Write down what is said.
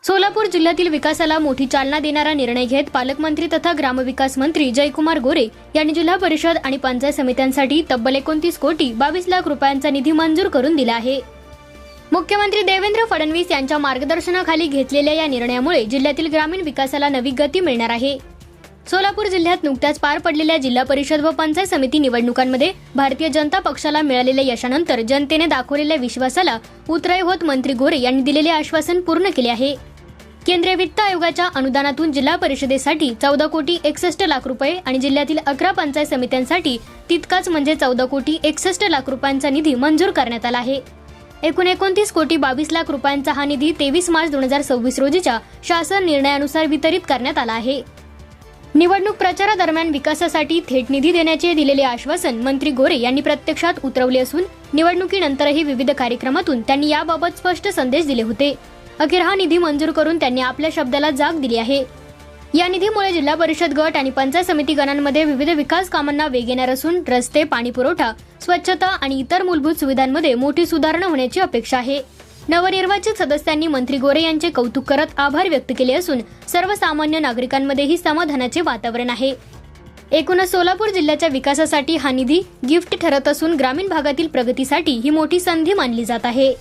सोलापूर जिल्ह्यातील विकासाला मोठी चालना देणारा निर्णय घेत पालकमंत्री तथा ग्रामविकास मंत्री जयकुमार गोरे यांनी जिल्हा परिषद आणि पंचायत समित्यांसाठी तब्बल 29 कोटी 22 लाख रुपयांचा निधी मंजूर करून दिला आहे। मुख्यमंत्री देवेंद्र फडणवीस यांच्या मार्गदर्शनाखाली घेतलेल्या या निर्णयामुळे जिल्ह्यातील ग्रामीण विकासाला नवी गती मिळणार आहे। सोलापूर जिल्ह्यात नुकत्याच पार पडलेल्या जिल्हा परिषद व पंचायत समिती निवडणुकांमध्ये भारतीय जनता पक्षाला मिळालेल्या यशानंतर जनतेने दाखवलेल्या विश्वासाला उतराई होत मंत्री गोरे यांनी दिलेले आश्वासन पूर्ण केले आहे। केंद्रीय वित्त आयोगाच्या अनुदानातून जिल्हा परिषदेसाठी 14 कोटी 61 लाख रुपये आणि जिल्ह्यातील 11 पंचायत समित्यांसाठी तितकाच म्हणजे 14 कोटी 61 लाख रुपयांचा निधी मंजूर करण्यात आला आहे। एकूण 29 कोटी 22 लाख रुपयांचा हा निधी 23 मार्च 2026 रोजीच्या शासन निर्णयानुसार वितरित करण्यात आला आहे। निवडणूक प्रचारादरम्यान विकासासाठी थेट निधी देण्याचे दिलेले आश्वासन मंत्री गोरे यांनी प्रत्यक्षात उतरवले असून निवडणुकीनंतरही विविध कार्यक्रमातून त्यांनी याबाबत स्पष्ट संदेश दिले होते। अखेर हा निधी मंजूर करून त्यांनी आपल्या शब्दाला जाग दिली आहे। या निधीमुळे जिल्हा परिषद गट आणि पंचायत समिती गणांमध्ये विविध विकास कामांना वेग येणार असून रस्ते, पाणी पुरवठा, स्वच्छता आणि इतर मूलभूत सुविधांमध्ये मोठी सुधारणा होण्याची अपेक्षा आहे। नवनिर्वाचित सदस्यांनी मंत्री गोरे यांचे कौतुक करत आभार व्यक्त केले असून सर्वसामान्य नागरिकांमध्येही समाधानाचे वातावरण आहे। एकूणच सोलापूर जिल्ह्याच्या विकासासाठी हा निधी गिफ्ट ठरत असून ग्रामीण भागातील प्रगतीसाठी ही मोठी संधी मानली जात आहे।